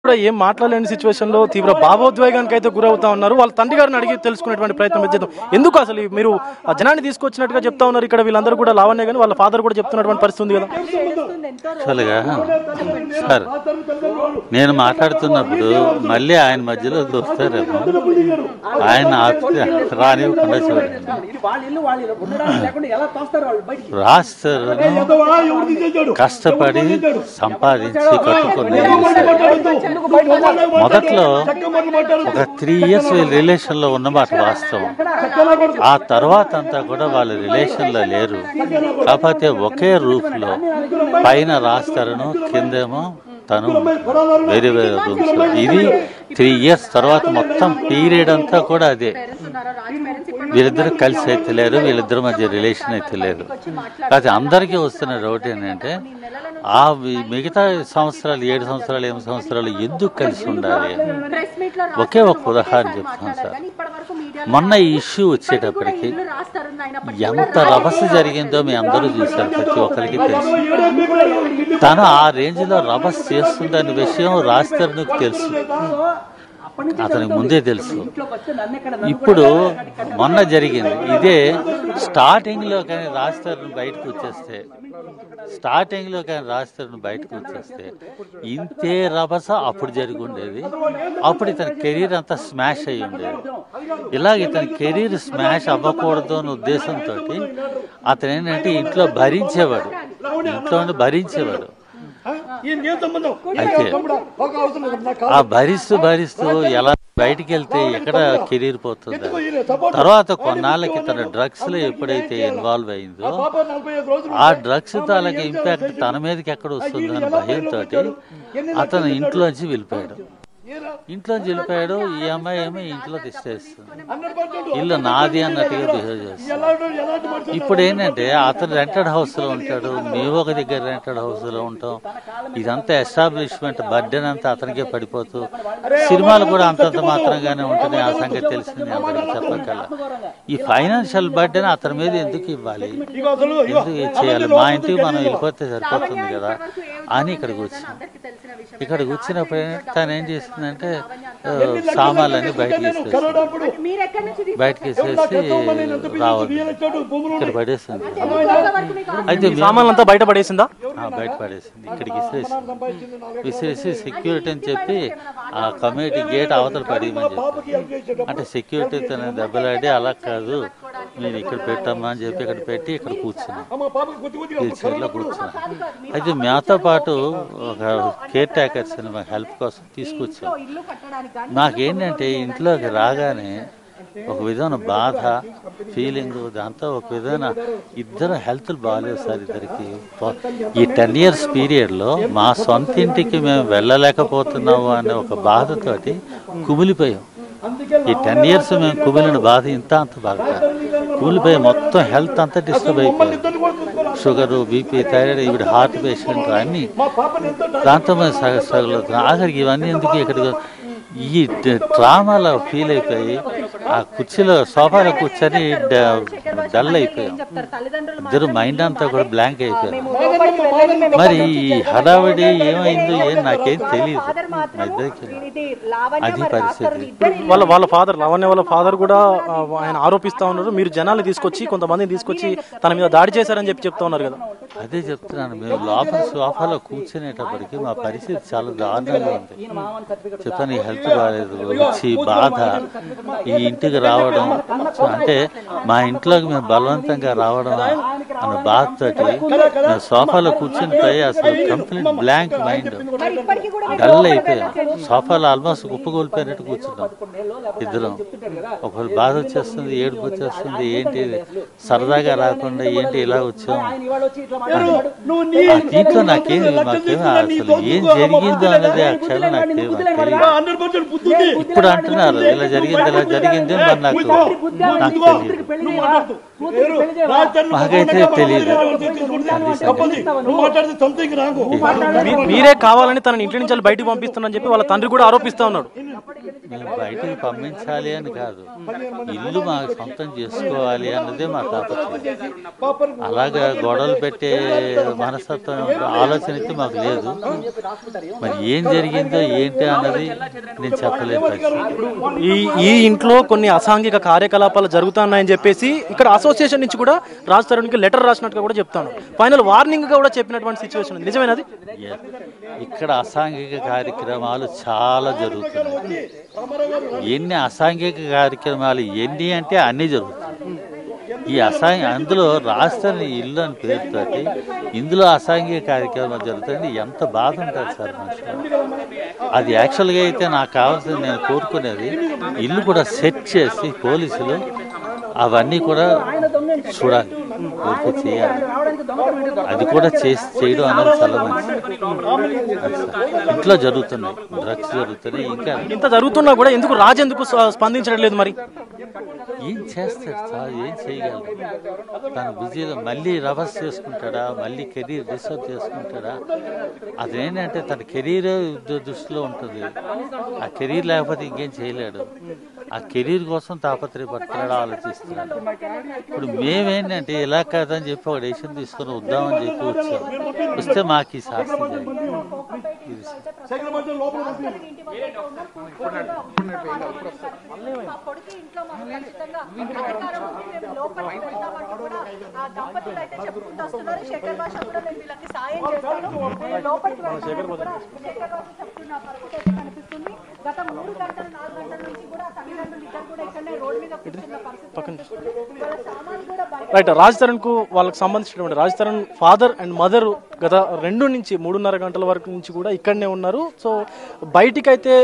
కూడా ఏం మాట్లాడలేని సిచ్యువేషన్ లో తీవ్ర భావోద్వేగానికి అయితే గురవుతా ఉన్నారు. వాళ్ళ తండ్రి గారిని అడిగి తెలుసుకునేటువంటి ప్రయత్నం చేద్దాం. ఎందుకు అసలు మీరు ఆ జనాన్ని తీసుకొచ్చినట్టుగా చెప్తా ఉన్నారు, ఇక్కడ వీళ్ళందరూ కూడా లావణ్య కానీ వాళ్ళ ఫాదర్ కూడా చెప్తున్నటువంటి పరిస్థితి ఉంది కదా. సార్ నేను మాట్లాడుతున్నప్పుడు మళ్ళీ ఆయన మధ్యలో దూస్తారేమో, ఆయన రానివ్వకుండా చూడండి. రాష్ట్రం కష్టపడి సంపాదించి కట్టుకుని మొదట్లో ఒక 3 years రిలేషన్ లో ఉన్నమాట వాస్తవం. ఆ తర్వాత అంతా కూడా వాళ్ళ రిలేషన్ లో లేరు. కాకపోతే ఒకే రూఫ్ లో పైన రాస్తారను, కిందేమో తను వేరే వేరే రూమ్స్. ఇది 3 years తర్వాత మొత్తం పీరియడ్ అంతా కూడా అదే. వీళ్ళిద్దరు కలిసి అయితే లేరు, వీళ్ళిద్దరి మధ్య రిలేషన్ అయితే లేదు. కాకపోతే అందరికీ వస్తున్న డౌట్ ఏంటంటే ఆ మిగతా సంవత్సరాలు 7 సంవత్సరాలు 8 సంవత్సరాలు ఎందుకు కలిసి ఉండాలి. ఒకే ఒక ఉదాహరణ చెప్తాను సార్. మొన్న ఈ ఇష్యూ వచ్చేటప్పటికి ఎంత రభస జరిగిందో మీ అందరూ చూశారు, ప్రతి ఒక్కరికి తెలుసు. తను ఆ రేంజ్ లో రభస్ చేస్తుందనే విషయం రాజ్తరుణ్కి తెలుసు, అతనికి ముందే తెలుసు. ఇప్పుడు మొన్న జరిగింది ఇదే. స్టార్టింగ్ లో కానీ రాజ్తరుణ్ బయటకు వచ్చేస్తే ఇంతే రభస అప్పుడు జరిగి ఉండేది. అప్పుడు ఇతని కెరీర్ అంతా స్మాష్ అయ్యి ఉండేది. ఇలాగ ఇతని కెరీర్ స్మాష్ అవ్వకూడదు అనే ఉద్దేశంతో అతను ఏంటంటే ఇంట్లో భరించేవాడు. అయితే ఆ భరిస్తూ ఎలా బయటికి వెళ్తే ఎక్కడ కెరీర్ పోతుందా. తర్వాత కొన్నాళ్ళకి తన డ్రగ్స్ లో ఎప్పుడైతే ఇన్వాల్వ్ అయిందో ఆ డ్రగ్స్ తాలూకు ఇంపాక్ట్ తన మీదకి ఎక్కడ వస్తుందో అని భయంతో అతను ఇంట్లోంచి వెళ్ళిపోయాడు. ఈ అమ్మాయి ఏమో ఇంట్లో తిష్టేస్తుంది, ఇల్లు నాది అన్నట్టుగా బిహేవ్ చేస్తుంది. ఇప్పుడు ఏంటంటే అతను రెంటెడ్ హౌస్ లో ఉంటాడు, మేము ఒక దగ్గర రెంటెడ్ హౌస్ లో ఉంటాం. ఇదంతా ఎస్టాబ్లిష్మెంట్ బర్డెన్ అంతా అతనికే పడిపోతూ, సినిమాలు కూడా అంతంత మాత్రంగానే ఉంటున్నాయి. ఆ సంగతి తెలిసింది అందరికి చెప్పగల. ఈ ఫైనాన్షియల్ బర్డెన్ అతని మీద ఎందుకు ఇవ్వాలి, ఎందుకు చేయాలి, మా ఇంటికి మనం వెళ్ళిపోతే సరిపోతుంది కదా అని ఇక్కడికి వచ్చినప్పుడు తను ఏం చేసిందంటే సామాన్లన్నీ బయటకి వేసేసి రావద్దు ఇక్కడ పడేసింది. అయితే సామాన్లంతా బయట పడేసిందా? బయట పడేసింది. ఇక్కడికి విసిరేసి సెక్యూరిటీ అని చెప్పి ఆ కమ్యూనిటీ గేట్ అవతల పడేయమని చెప్పి, అంటే సెక్యూరిటీ తన దెబ్బలాడి అలా కాదు మీరు ఇక్కడ పెట్టమ్మా అని చెప్పి ఇక్కడ పెట్టి ఇక్కడ కూర్చున్నాం, వీల్చైర్లో కూర్చున్నాం. అయితే మాతో పాటు ఒక కేర్ టేకర్స్ అని మా హెల్ప్ కోసం తీసుకొచ్చాం. నాకేంటంటే ఇంట్లోకి రాగానే ఒక విధమైన బాధ ఫీలింగ్, దాంతో ఒక విధమైన ఇద్దరు హెల్త్ బాగాలేవు సార్ ఇద్దరికి. ఈ 10 years పీరియడ్లో మా సొంత ఇంటికి మేము వెళ్ళలేకపోతున్నాము అనే ఒక బాధతోటి కుమిలిపోయాం. ఈ 10 years మేము కుమిలిన బాధ ఇంత అంత బాగా కూలిపోయి మొత్తం హెల్త్ అంతా డిస్టర్బ్ అయిపోయింది. షుగరు, బీపీ, థైరాయిడ్, ఇవి హార్ట్ పేషెంట్ అన్నీ దాంతో మేము స్ట్రగుల్ అవుతున్నాం. ఆఖరికి ఇవన్నీ ఎందుకు ఇక్కడ ఈ డ్రామాలో ఫీల్ అయిపోయి ఆ కుర్చీలో సోఫాలో కూర్చొని డల్ అయిపోయాం. ఇద్దరు మైండ్ అంతా కూడా బ్లాంక్ అయిపోయాం. మరి ఈ హడావిడి ఏమైందో నాకేం తెలియదు. మా ఇద్దరికి అది పరిస్థితి. వాళ్ళ ఫాదర్ లావణ్య వాళ్ళ ఫాదర్ కూడా ఆయన ఆరోపిస్తా ఉన్నారు, మీరు జనాలు తీసుకొచ్చి కొంతమందిని తీసుకొచ్చి తన మీద దాడి చేశారని చెప్తా ఉన్నారు కదా. అదే చెప్తున్నాను, మేము లోపల సోఫాలో కూర్చునేటప్పటికి మా పరిస్థితి చాలా దారుణంగా ఉంది. చెప్పాను, ఈ హెల్త్ బాగాలేదు, వచ్చి బాధ, ఈ ఇంటికి రావడం అంటే మా ఇంట్లోకి మేము బలవంతంగా రావడం అన్న బాధతోటి మేము సోఫాలో కూర్చునిపోయి అసలు కంప్లీట్ బ్లాంక్ మైండ్ డల్ అయిపోయాం. సోఫాలో ఆల్మోస్ట్ కుప్పగోలిపోయినట్టు కూర్చున్నాం ఇద్దరం. ఒకవేళ బాధ వచ్చేస్తుంది, ఏడుపు వచ్చేస్తుంది, ఏంటి సరదాగా రాకుండా ఏంటి ఇలా వచ్చాం. దీంట్లో మాకేమో అసలు ఏం జరిగిందో అనేది ఆ క్షణం నాకేమో తెలియదు. ఇప్పుడు అంటున్నారు ఇలా జరిగింది మరి నాకు తెలియదు, మాకైతే తెలియదు. మీరే కావాలని తన ఇంటి నుంచి బయటకు పంపిస్తున్నారని చెప్పి వాళ్ళ తండ్రి కూడా ఆరోపిస్తా ఉన్నాడు. మేము బయటికి పంపించాలి అని కాదు, ఇల్లు మా సొంతం చేసుకోవాలి అన్నదే మా తాపత్రయం. అలాగా గొడవలు పెట్టే మనస్తత్వం ఆలోచన అయితే మాకు లేదు. మరి ఏం జరిగిందో ఏంటి అన్నది నేను చెప్పలేను. ఈ ఇంట్లో కొన్ని అసాంఘిక కార్యకలాపాలు జరుగుతున్నాయని చెప్పేసి ఇక్కడ అసోసియేషన్ నుంచి కూడా రాజ్ తరుణ్కి లెటర్ రాసినట్టుగా కూడా చెప్తాను. ఫైనల్ వార్నింగ్ కూడా చెప్పినటువంటి సిచ్యువేషన్ ఉంది. నిజమేనది? ఇక్కడ అసాంఘిక కార్యక్రమాలు చాలా జరుగుతున్నాయి. ఎన్ని అసాంఘిక కార్యక్రమాలు ఎన్ని అంటే అన్నీ జరుగుతున్నాయి. ఈ అందులో రాష్ట్రాన్ని ఇల్లు అని పేరుతోటి ఇందులో అసాంఘిక కార్యక్రమాలు జరుగుతాయని ఎంత బాధ ఉంటుంది సార్ మనుషులు. అది యాక్చువల్గా అయితే నాకు కావాల్సింది, నేను కోరుకునేది ఇల్లు కూడా సెట్ చేసి పోలీసులు అవన్నీ కూడా చూడాలి, ఓకే చేయాలి. అది కూడా చేయడం అనేది చాలా మంచిది. ఇంట్లో జరుగుతున్నాయి, డ్రగ్స్ జరుగుతున్నాయి. ఇంకా ఇంత జరుగుతున్నా కూడా ఎందుకు రాజు ఎందుకు స్పందించడం లేదు? మరి ఏం చేస్తాడు సార్, ఏం చేయగలరు? తను బిజీలో మళ్ళీ రివర్స్ చేసుకుంటాడా, మళ్ళీ కెరీర్ డిస్టర్బ్ చేసుకుంటాడా? అదేంటంటే తన కెరీర్ దృష్టిలో ఉంటుంది. ఆ కెరీర్ లేకపోతే ఇంకేం చేయలేడు. ఆ కెరీర్ కోసం తాపత్రయపడుతున్నాడు, ఆలోచిస్తున్నాడు. ఇప్పుడు మేమేంటంటే ఇలా కాదని చెప్పి ఒక డెసిషన్ తీసుకొని వద్దామని చెప్పి వస్తే మాకు ఈ శాస్త్రం గత 3 గంటలు 4 గంటల నుంచి కూడా తల్లిదండ్రులు ఇద్దరు కూడా ఇక్కడనే రోడ్ మీద కూర్చున్న పరిస్థితి. రైట్. రాజ్ తరుణ్ కు వాళ్ళకి సంబంధించినటువంటి Raj Tarun father and mother గత 2 నుంచి 3:30 గంటల వరకు నుంచి కూడా ఇక్కడనే ఉన్నారు. సో బయటికి అయితే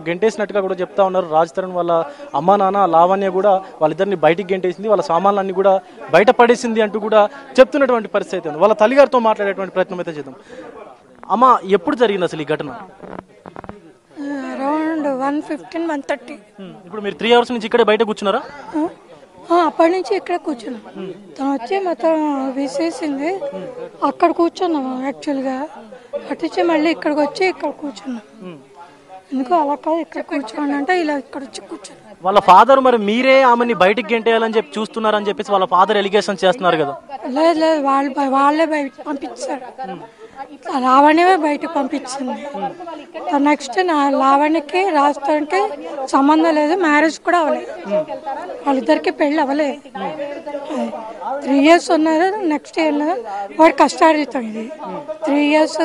గెంటేసినట్టుగా కూడా చెప్తా ఉన్నారు. రాజ్ తరుణ్ వాళ్ళ అమ్మ నాన్న లావణ్య కూడా వాళ్ళిద్దరిని బయటికి గెంటేసింది, వాళ్ళ సామాన్లన్నీ కూడా బయట పడేసింది అంటూ కూడా చెప్తున్నటువంటి పరిస్థితి అయితే ఉంది. వాళ్ళ తల్లిగారితో మాట్లాడేటువంటి ప్రయత్నం అయితే చేద్దాం. అమ్మ, ఎప్పుడు జరిగింది అసలు ఈ ఘటన? అరౌండ్ 1:15, 1:30. ఇప్పుడు మీరు 3 అవర్స్ నుంచి ఇక్కడే బయట కూర్చున్నారా? అప్పటి నుంచి ఇక్కడ కూర్చున్నాం. తను వచ్చి మొత్తం విసేసింది. అక్కడ కూర్చున్నాము యాక్చువల్గా. అటుచ్చి మళ్ళీ ఇక్కడికి వచ్చి ఇక్కడ కూర్చున్నాం. ఎందుకు అలా కాదు, ఇక్కడ కూర్చోండి అంటే ఇలా ఇక్కడ వచ్చి కూర్చున్నాం. వాళ్ళ ఫాదర్ మరి మీరే ఆమెని బయటికి గెంటేయాలని చెప్పి చూస్తున్నారని చెప్పేసి వాళ్ళ ఫాదర్ ఎలిగేషన్ చేస్తున్నారు కదా? లేదు లేదు, వాళ్ళే బయట పంపించారు. లావణ్యమే బయటకు పంపించింది. నెక్స్ట్ లావణ్యకి రాజస్థాన్కి సంబంధం లేదు, మ్యారేజ్ కూడా అవ్వలేదు. వాళ్ళిద్దరికి పెళ్ళి అవ్వలేదు. 3 years ఉన్నారు. నెక్స్ట్ ఇయర్ వాడు కష్టార్జితం. ఇది 3 years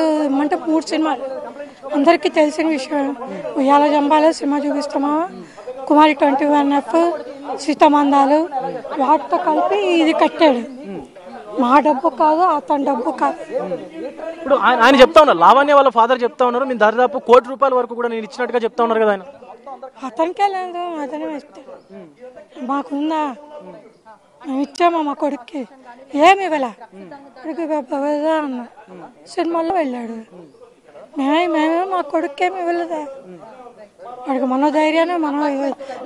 అంటే 3 సినిమాలు అందరికీ తెలిసిన విషయం. ఉయ్యాల జంబాల సినిమా చూపిస్తామా, కుమారి 21F, సీతమందాలు, వాటితో కలిపి ఇది కట్టాడు. మా డబ్బు కాదు, అతని డబ్బు కాదు. ఇప్పుడు ఆయన చెప్తా ఉన్నారు, లావణ్య వాళ్ళ ఫాదర్ చెప్తా ఉన్నారు, మీరు దాదాపు ₹1,00,00,000 వరకు కూడా నేను ఇచ్చినట్టుగా చెప్తా ఉన్నారు కదా ఆయన. అతనికే లేదు, అతనే ఇస్తాడు. మాకుందా? మేము ఇచ్చామా మా కొడుక్కి? ఏమి ఇవ్వలే. కొడుకు అన్న సినిమాల్లో వెళ్ళాడు. మేమే మా కొడుక్కేమి ఇవ్వలేదా? వాడికి మనోధైర్యాన్ని మనం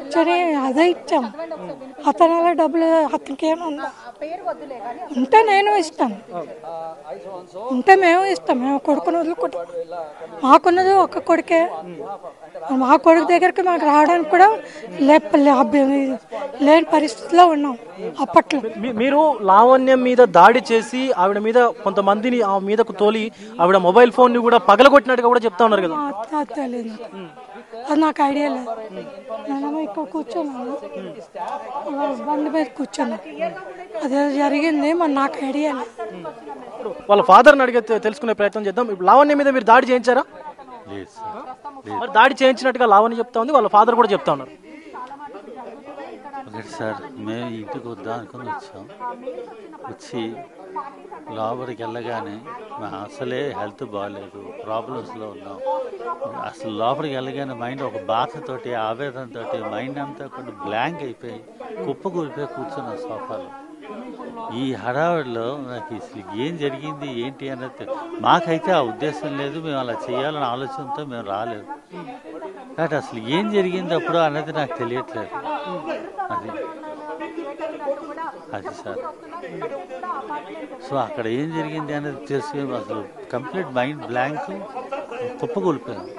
ఇచ్చని అదే ఇచ్చాం. అతను అలా డబ్బులు అతనికి ఏమన్నా ఉంటే నేను ఇస్తాను, ఉంటే మేము ఇస్తాం. మేము కొడుకుని వదులుకుంటాం. మాకున్నది ఒక్క కొడుకే. మా కొడుకు దగ్గరికి మాకు రావడానికి కూడా లేని పరిస్థితిలో ఉన్నాం అప్పట్లో. మీరు లావణ్యం మీద దాడి చేసి ఆవిడ మీద కొంతమందిని ఆ మీదకు తోలి ఆవిడ మొబైల్ ఫోన్ ని కూడా పగలగొట్టినట్టుగా కూడా చెప్తా ఉన్నారు కదా? తెలియదు, అది నాకు ఐడియా లేదు. నేనేమో ఇక్కడ కూర్చున్నాను, బండి మీద కూర్చున్నాను. అదే జరిగింది, మరి నాకు ఐడియా లేదు. వాళ్ళ ఫాదర్ని అడిగే తెలుసుకునే ప్రయత్నం చేద్దాం. ఇప్పుడు లావణ్య మీద మీరు దాడి చేయించారా? మరి దాడి చేయించినట్టుగా లావణ్య చెప్తా ఉంది, వాళ్ళ ఫాదర్ కూడా చెప్తా ఉన్నారు. ఒకటి సార్, మేము ఇంటికి వద్దాం అనుకుని వచ్చాం. వచ్చి లోపలికి వెళ్ళగానే అసలే హెల్త్ బాగాలేదు, ప్రాబ్లమ్స్లో ఉన్నాం. అసలు లోపలికి వెళ్ళగానే మైండ్ ఒక బాధతోటి, ఆవేదనతోటి మైండ్ అంతా కొంచెం బ్లాంక్ అయిపోయి కుప్పకూలిపోయి కూర్చున్నాం సోఫాలో. ఈ హడావిడిలో నాకు అసలు ఏం జరిగింది ఏంటి అన్నది మాకైతే ఆ ఉద్దేశం లేదు. మేము అలా చేయాలనే ఆలోచనతో మేము రాలేదు. కాబట్టి అసలు ఏం జరిగింది అప్పుడు అన్నది నాకు తెలియట్లేదు. అది సార్. సో అక్కడ ఏం జరిగింది అనేది తెలుసుకుని అసలు కంప్లీట్ మైండ్ బ్లాంక్ కుప్పకూలిపోయింది.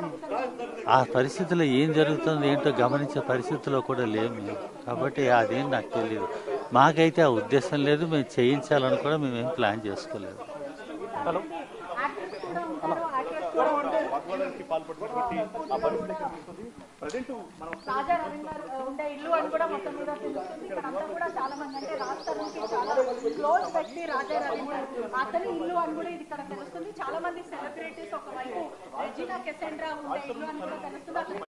ఆ పరిస్థితిలో ఏం జరుగుతుందో ఏంటో గమనించే పరిస్థితిలో కూడా లేము మేము. కాబట్టి అదేం నాకు తెలియదు. మాకైతే ఆ ఉద్దేశం లేదు, మేము చేయించాలని కూడా మేమేం ప్లాన్ చేసుకోలేదు. హలో రాజా రవీంద్ర ఉండే ఇల్లు అని కూడా మొత్తం మీద తెలుస్తుంది. ఇక్కడ అంతా కూడా చాలా మంది అంటే రాష్ట్రానికి చాలా క్లోజ్ వ్యక్తి రాజా రవీంద్ర, అతని ఇల్లు అని కూడా ఇది ఇక్కడ తెలుస్తుంది. చాలా మంది సెలబ్రిటీస్ ఒకవైపు రెజినా కెసెండ్రా ఉండే ఇల్లు అని కూడా తెలుస్తుంది.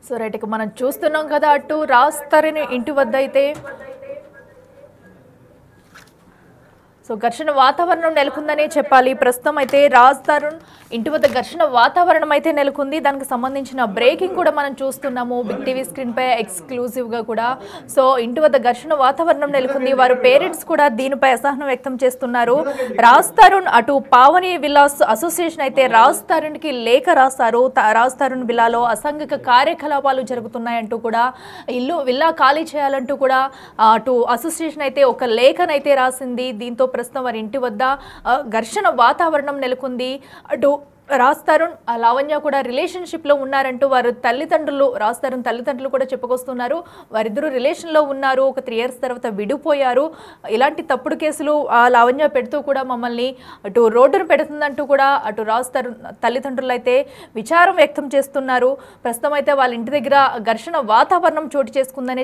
సో రైట్, ఇక మనం చూస్తున్నాం కదా, అటు రాజ్ తరుణ్ ఇంటి వద్ద అయితే సో ఘర్షణ వాతావరణం నెలకొందనే చెప్పాలి. ప్రస్తుతం అయితే రాజ్ తరుణ్ ఇంటి వద్ద ఘర్షణ వాతావరణం అయితే నెలకొంది. దానికి సంబంధించిన బ్రేకింగ్ కూడా మనం చూస్తున్నాము బిగ్ టీవీ స్క్రీన్ పై ఎక్స్క్లూజివ్గా కూడా. సో ఇంటి వద్ద ఘర్షణ వాతావరణం నెలకొంది. వారు పేరెంట్స్ కూడా దీనిపై అసహనం వ్యక్తం చేస్తున్నారు. రాజ్ తరుణ్ అటు పావని విల్లాస్ అసోసియేషన్ అయితే రాజ్ తరుణ్కి లేఖ రాస్తారు. రాజ్ తరుణ్ విల్లాలో అసాంఘిక కార్యకలాపాలు జరుగుతున్నాయంటూ కూడా, విల్లా ఖాళీ చేయాలంటూ కూడా అటు అసోసియేషన్ అయితే ఒక లేఖనైతే రాసింది. దీంతో ప్రస్తుతం వారి ఇంటి వద్ద ఘర్షణ వాతావరణం నెలకొంది. అటు రాజ్ తరుణ్ లావణ్య కూడా రిలేషన్షిప్లో ఉన్నారంటూ వారు రాజ్ తరుణ్ తల్లిదండ్రులు కూడా చెప్పుకొస్తున్నారు. వారిద్దరూ రిలేషన్లో ఉన్నారు, ఒక 3 years తర్వాత విడిపోయారు. ఇలాంటి తప్పుడు కేసులు లావణ్య పెడుతూ కూడా మమ్మల్ని అటు రోడ్డును పెడుతుందంటూ కూడా అటు రాజ్ తరుణ్ తల్లిదండ్రులు అయితే విచారం వ్యక్తం చేస్తున్నారు. ప్రస్తుతం అయితే వాళ్ళ ఇంటి దగ్గర ఘర్షణ వాతావరణం చోటు చేసుకుందని